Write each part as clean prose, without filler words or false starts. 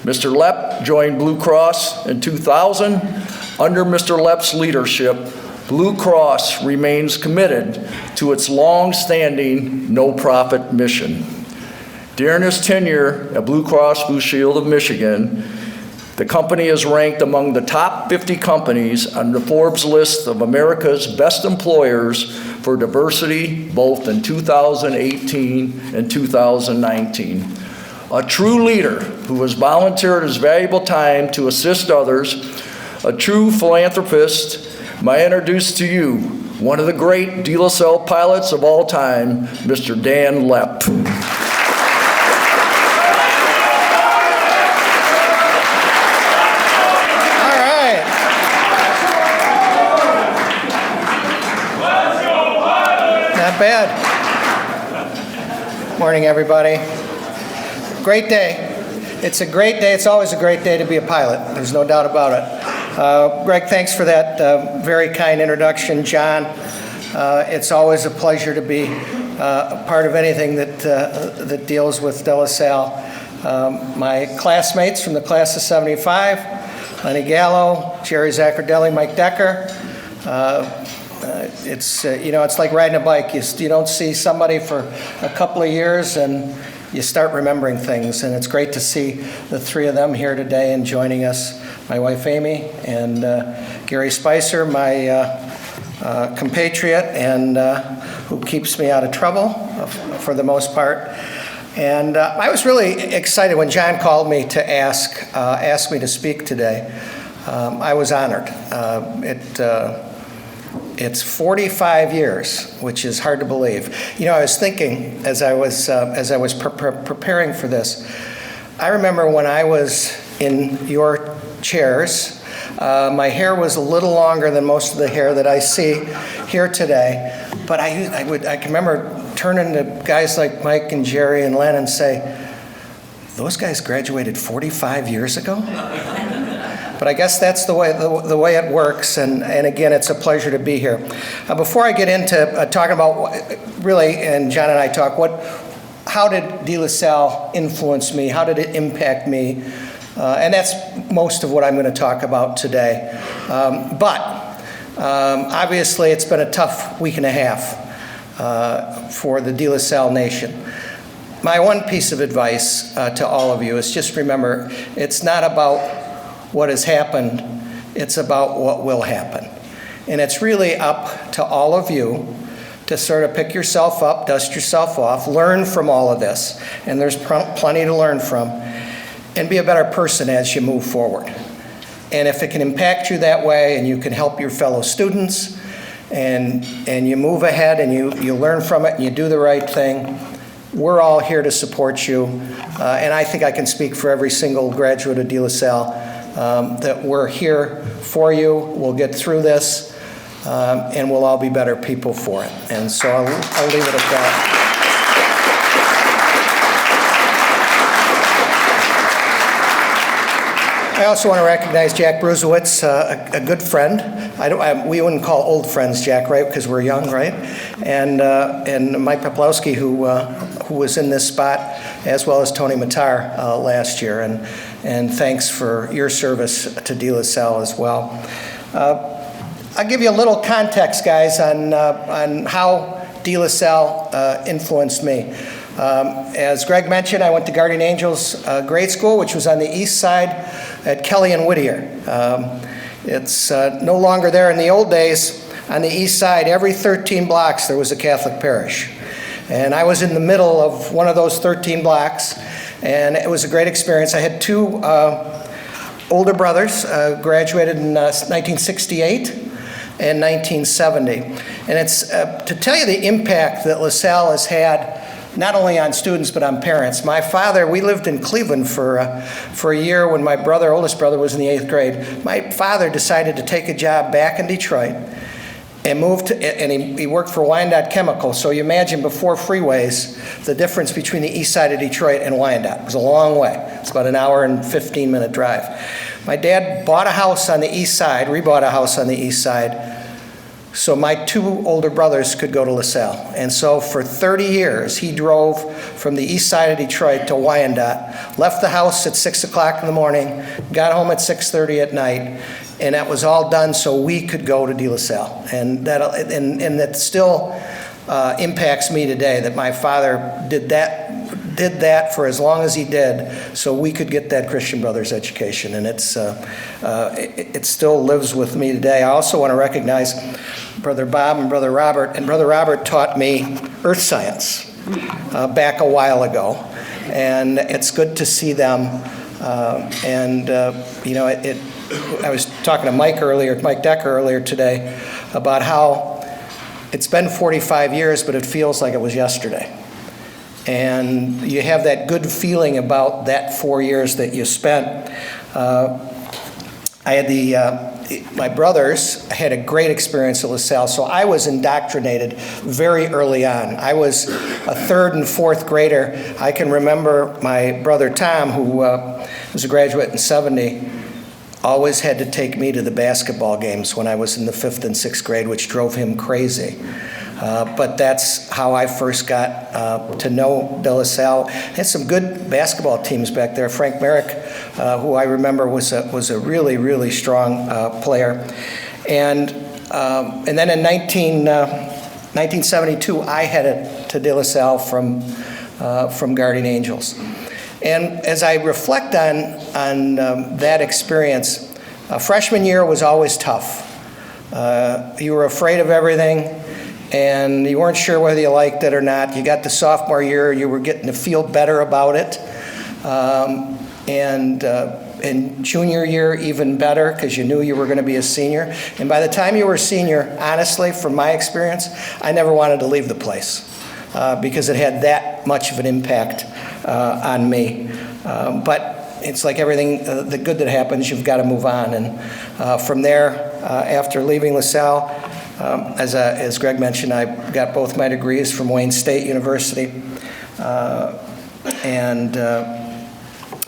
Mr. Loepp joined Blue Cross in 2000. Under Mr. Loepp's leadership, Blue Cross remains committed to its long-standing no-profit mission. During his tenure at Blue Cross Blue Shield of Michigan, the company is ranked among the top 50 companies on the Forbes list of America's best employers for diversity, both in 2018 and 2019. A true leader who has volunteered his valuable time to assist others, a true philanthropist. May I introduce to you one of the great De La Salle pilots of all time, Mr. Dan Loepp. Not bad. Morning, everybody. Great day. It's a great day. It's always a great day to be a pilot. There's no doubt about it. Greg, thanks for that very kind introduction. John, it's always a pleasure to be a part of anything that deals with De La Salle. My classmates from the class of 75, Lenny Gallo, Jerry Zaccardelli, Mike Decker. It's like riding a bike. You don't see somebody for a couple of years and you start remembering things. And it's great to see the three of them here today and joining us. My wife Amy and Gary Spicer, my compatriot and who keeps me out of trouble for the most part. And I was really excited when John called me to ask me to speak today. I was honored. It's 45 years, which is hard to believe. You know, I was thinking as I was preparing for this, I remember when I was in your chairs, my hair was a little longer than most of the hair that I see here today, but I can remember turning to guys like Mike and Jerry and Len and say, those guys graduated 45 years ago? But I guess that's the way it works, and again, it's a pleasure to be here. Before I get into talking about really, and John and I talk, how did De La Salle influence me? How did it impact me? And that's most of what I'm going to talk about today. But obviously, it's been a tough week and a half for the De La Salle Nation. My one piece of advice to all of you is just remember, it's not about what has happened, it's about what will happen. And it's really up to all of you to sort of pick yourself up, dust yourself off, learn from all of this, and there's plenty to learn from, and be a better person as you move forward. And if it can impact you that way and you can help your fellow students and you move ahead and you learn from it and you do the right thing, we're all here to support you. And I think I can speak for every single graduate of De La Salle that we're here for you. We'll get through this and we'll all be better people for it. And so I'll leave it at that. I also want to recognize Jack Bruzewitz, a good friend. We wouldn't call old friends, Jack, right? Because we're young, right? And Mike Peplowski, who was in this spot, as well as Tony Matar last year. And thanks for your service to De La Salle as well. I'll give you a little context, guys, on how De La Salle influenced me. As Greg mentioned, I went to Guardian Angels grade school, which was on the east side at Kelly and Whittier. It's no longer there. In the old days, on the east side, every 13 blocks there was a Catholic parish. And I was in the middle of one of those 13 blocks, and it was a great experience. I had two older brothers, graduated in 1968 and 1970. And it's to tell you the impact that La Salle has had not only on students, but on parents. My father, we lived in Cleveland for a year when my oldest brother, was in the 8th grade. My father decided to take a job back in Detroit and moved to, and he worked for Wyandotte Chemical. So you imagine before freeways, the difference between the east side of Detroit and Wyandotte. It was a long way. It's about an hour and 15-minute drive. My dad bought a house on the east side, rebought a house on the east side, so my 2 older brothers could go to LaSalle. And so for 30 years, he drove from the east side of Detroit to Wyandotte, left the house at 6 o'clock in the morning, got home at 6:30 at night, and that was all done so we could go to De La Salle. And that still impacts me today, that my father did that for as long as he did so we could get that Christian Brothers education. And it still lives with me today. I also want to recognize Brother Bob and Brother Robert. And Brother Robert taught me earth science back a while ago. And it's good to see them. I was talking to Mike Decker earlier today about how it's been 45 years, but it feels like it was yesterday. And you have that good feeling about that 4 years that you spent. My brothers had a great experience at LaSalle, so I was indoctrinated very early on. I was a 3rd and 4th grader. I can remember my brother Tom, who was a graduate in '70, always had to take me to the basketball games when I was in the 5th and 6th grade, which drove him crazy. But that's how I first got to know De La Salle. Had some good basketball teams back there. Frank Merrick, who I remember was a really, really strong player. And then in 1972, I headed to De La Salle from Guardian Angels. And as I reflect on that experience, freshman year was always tough. You were afraid of everything, and you weren't sure whether you liked it or not. You got to sophomore year, you were getting to feel better about it. And junior year, even better, because you knew you were going to be a senior. And by the time you were a senior, honestly, from my experience, I never wanted to leave the place because it had that much of an impact on me. But it's like everything, the good that happens, you've got to move on. And from there, after leaving LaSalle, as Greg mentioned, I got both my degrees from Wayne State University and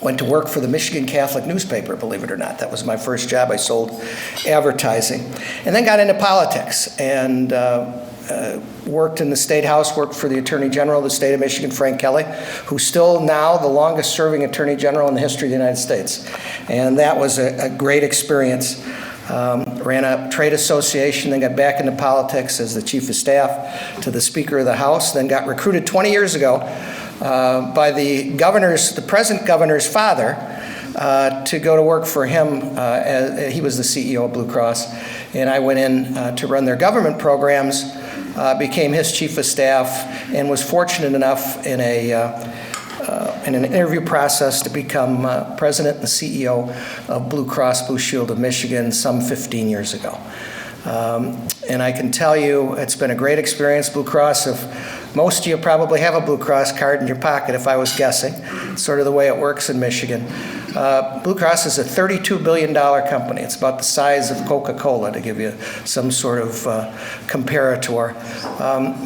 went to work for the Michigan Catholic newspaper, believe it or not. That was my first job. I sold advertising. And then got into politics and worked in the State House, worked for the Attorney General of the state of Michigan, Frank Kelly, who's still now the longest serving Attorney General in the history of the United States. And that was a great experience. Ran a trade association, then got back into politics as the chief of staff to the Speaker of the House, then got recruited 20 years ago by the present governor's father to go to work for him. He was the CEO of Blue Cross, and I went in to run their government programs, became his chief of staff, and was fortunate enough in an interview process to become president and CEO of Blue Cross Blue Shield of Michigan some 15 years ago. And I can tell you it's been a great experience. Blue Cross, most of you probably have a Blue Cross card in your pocket if I was guessing. It's sort of the way it works in Michigan. Blue Cross is a $32 billion company. It's about the size of Coca-Cola, to give you some sort of comparator.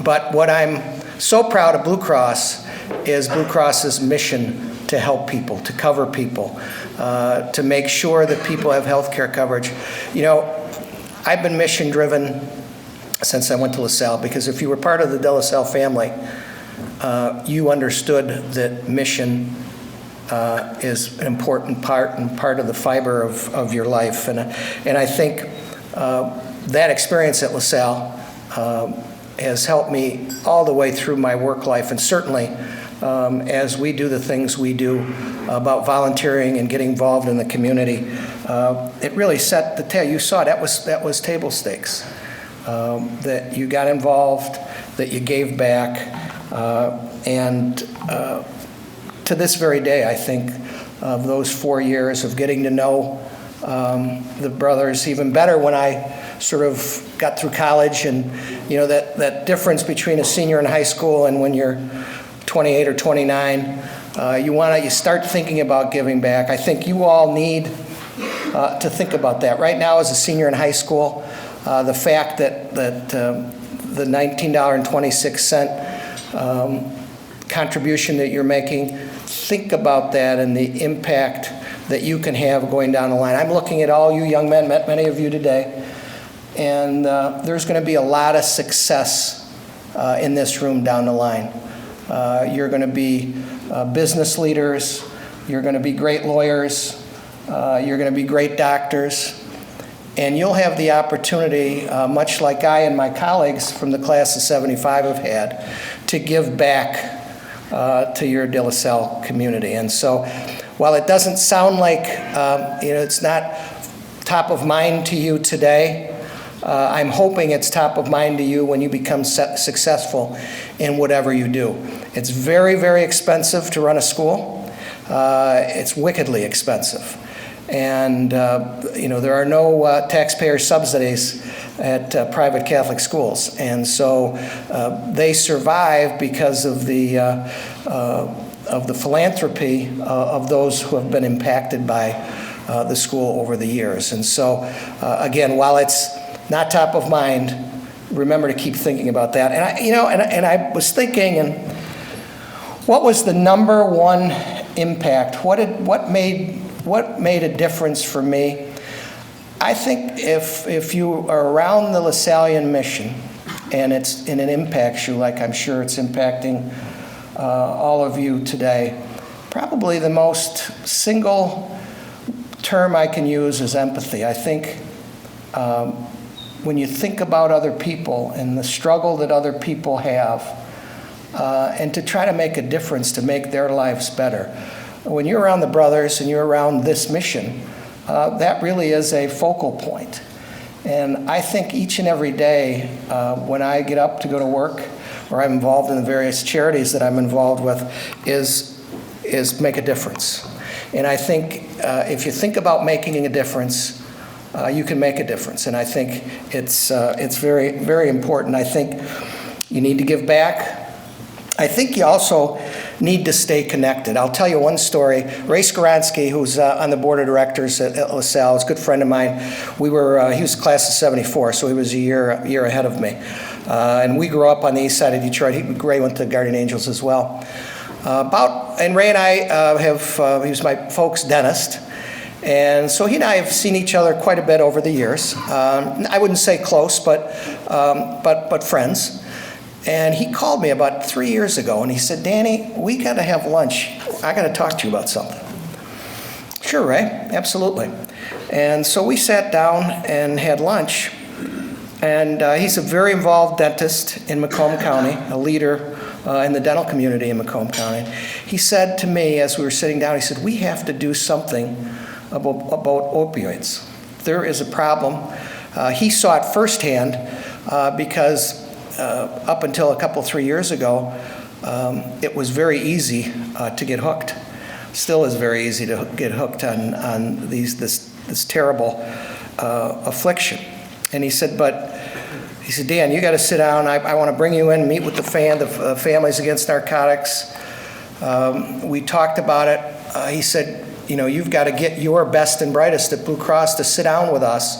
But what I'm so proud of Blue Cross is Blue Cross's mission to help people, to cover people, to make sure that people have health care coverage. You know, I've been mission-driven since I went to LaSalle, because if you were part of the De La Salle family, you understood that mission is an important part and part of the fiber of your life. And I think that experience at LaSalle has helped me all the way through my work life, and certainly as we do the things we do about volunteering and getting involved in the community. It really set the tale. You saw that was table stakes. That you got involved, that you gave back, and to this very day, I think of those 4 years of getting to know the brothers even better when I sort of got through college, and you know that difference between a senior in high school and when you're 28 or 29, you start thinking about giving back. I think you all need to think about that. Right now, as a senior in high school, the fact that the $19.26 contribution that you're making, think about that and the impact that you can have going down the line. I'm looking at all you young men, met many of you today, and there's going to be a lot of success in this room down the line. You're going to be business leaders, you're going to be great lawyers, you're going to be great doctors, and you'll have the opportunity, much like I and my colleagues from the class of '75 have had, to give back to your De La Salle community. And so while it doesn't sound like it's not top of mind to you today, I'm hoping it's top of mind to you when you become successful in whatever you do. It's very, very expensive to run a school. It's wickedly expensive. And there are no taxpayer subsidies at private Catholic schools, and so they survive because of the philanthropy of those who have been impacted by the school over the years. And so, again, while it's not top of mind, remember to keep thinking about that. And I was thinking, and what was the number one impact? What made a difference for me? I think if you are around the LaSallian mission and it impacts you like I'm sure it's impacting all of you today, probably the most single term I can use is empathy. I think when you think about other people and the struggle that other people have, and to try to make a difference to make their lives better, when you're around the brothers and you're around this mission, that really is a focal point. And I think each and every day when I get up to go to work or I'm involved in the various charities that I'm involved with is make a difference. And I think if you think about making a difference, you can make a difference. And I think it's very, very important. I think you need to give back. I think you also need to stay connected. I'll tell you one story. Ray Skowronski, who's on the board of directors at LaSalle, is a good friend of mine. He was class of '74, so he was a year ahead of me. And we grew up on the east side of Detroit. Ray went to Guardian Angels as well. And Ray and I he was my folks' dentist. And so he and I have seen each other quite a bit over the years. I wouldn't say close, but friends. And he called me about 3 years ago, and he said, "Danny, we got to have lunch. I got to talk to you about something." "Sure, Ray, absolutely." And so we sat down and had lunch. And he's a very involved dentist in Macomb County, a leader in the dental community in Macomb County. He said to me as we were sitting down, he said, "We have to do something about opioids. There is a problem." He saw it firsthand because up until a couple, 3 years ago, it was very easy to get hooked. Still is very easy to get hooked on this terrible affliction. And he said, "Dan, you got to sit down. I want to bring you in, meet with the Families Against Narcotics." We talked about it. He said, "You've got to get your best and brightest at Blue Cross to sit down with us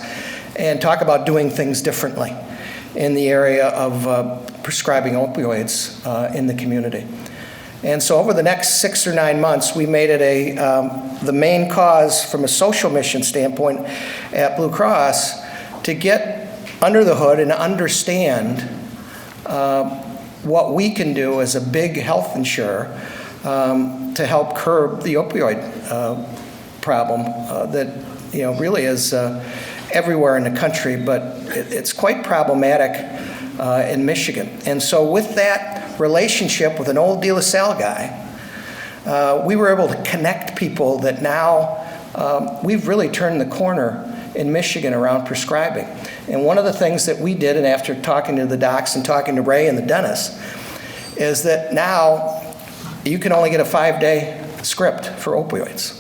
and talk about doing things differently in the area of prescribing opioids in the community." And so over the next 6 or 9 months, we made it the main cause from a social mission standpoint at Blue Cross to get under the hood and understand what we can do as a big health insurer to help curb the opioid problem that really is everywhere in the country, but it's quite problematic in Michigan. And so with that relationship with an old De La Salle guy, we were able to connect people that now we've really turned the corner in Michigan around prescribing. And one of the things that we did, and after talking to the docs and talking to Ray and the dentist, is that now you can only get a 5-day script for opioids.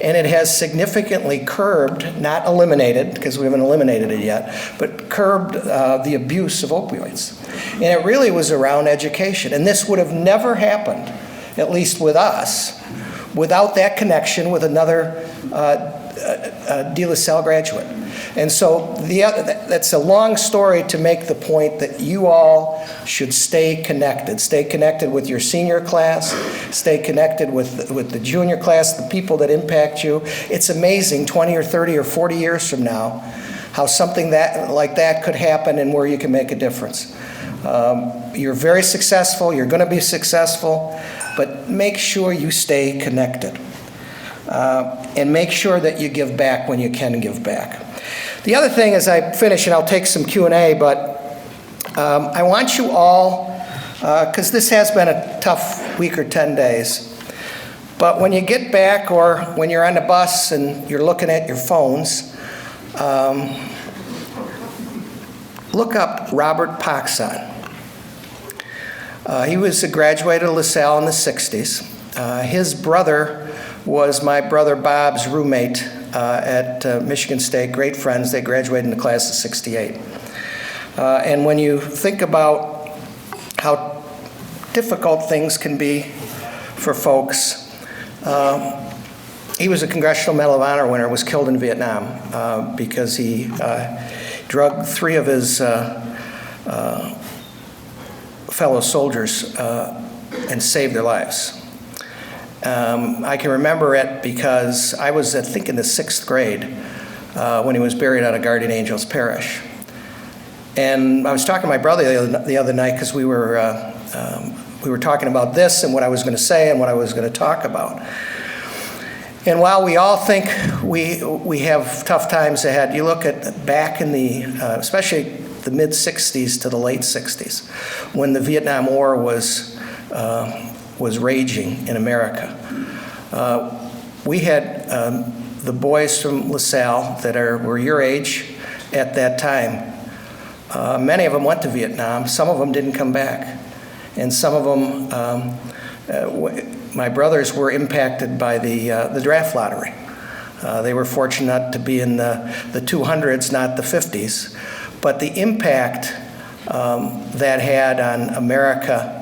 And it has significantly curbed, not eliminated, because we haven't eliminated it yet, but curbed the abuse of opioids. And it really was around education. And this would have never happened, at least with us, without that connection with another De La Salle graduate. And so that's a long story to make the point that you all should stay connected. Stay connected with your senior class. Stay connected with the junior class, the people that impact you. It's amazing 20 or 30 or 40 years from now how something like that could happen and where you can make a difference. You're very successful, you're going to be successful, but make sure you stay connected. And make sure that you give back when you can give back. The other thing as I finish, and I'll take some Q&A, but I want you all, because this has been a tough week or 10 days, but when you get back or when you're on the bus and you're looking at your phones, look up Robert Paxson. He was a graduate of LaSalle in the 60s. His brother was my brother Bob's roommate at Michigan State, great friends. They graduated in the class of 68. And when you think about how difficult things can be for folks, he was a Congressional Medal of Honor winner, was killed in Vietnam because he drugged 3 of his fellow soldiers and saved their lives. I can remember it because I was, I think, in the 6th grade when he was buried out of Guardian Angels Parish. And I was talking to my brother the other night because we were talking about this and what I was going to say and what I was going to talk about. And while we all think we have tough times ahead, you look at back in the, especially the mid-'60s to the late '60s, when the Vietnam War was raging in America. We had the boys from LaSalle that were your age at that time. Many of them went to Vietnam. Some of them didn't come back. And some of them, my brothers were impacted by the draft lottery. They were fortunate to be in the 200s, not the 50s. But the impact that had on America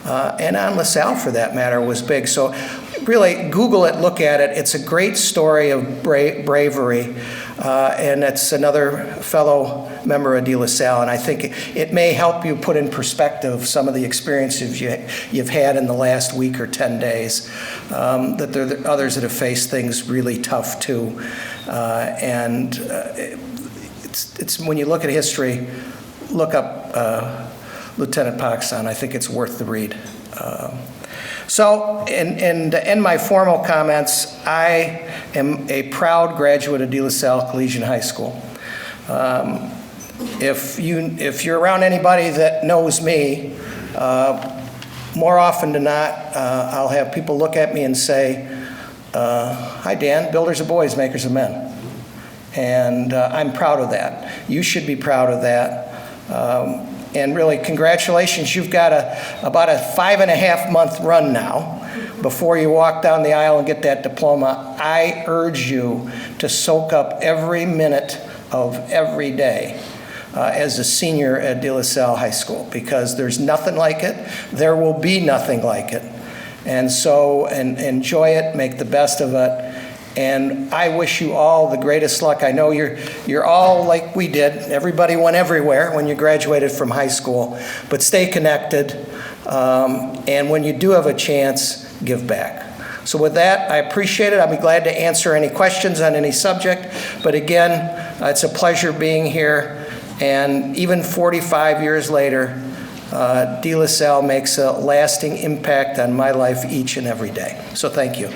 and on LaSalle, for that matter, was big. So really, Google it, look at it. It's a great story of bravery, and it's another fellow member of De La Salle, and I think it may help you put in perspective some of the experiences you've had in the last week or 10 days, that there are others that have faced things really tough too. It's when you look at history, look up Lieutenant Paxson. I think it's worth the read. So, and to end my formal comments, I am a proud graduate of De La Salle Collegiate High School. If you're around anybody that knows me, more often than not, I'll have people look at me and say, "Hi, Dan, builders of boys, makers of men." And I'm proud of that. You should be proud of that. And really, congratulations. You've got about a 5.5-month run now before you walk down the aisle and get that diploma. I urge you to soak up every minute of every day as a senior at De La Salle High School, because there's nothing like it. There will be nothing like it. And so enjoy it, make the best of it. And I wish you all the greatest luck. I know you're all like we did. Everybody went everywhere when you graduated from high school. But stay connected. And when you do have a chance, give back. So with that, I appreciate it. I'll be glad to answer any questions on any subject. But again, it's a pleasure being here. And even 45 years later, De La Salle makes a lasting impact on my life each and every day. So thank you.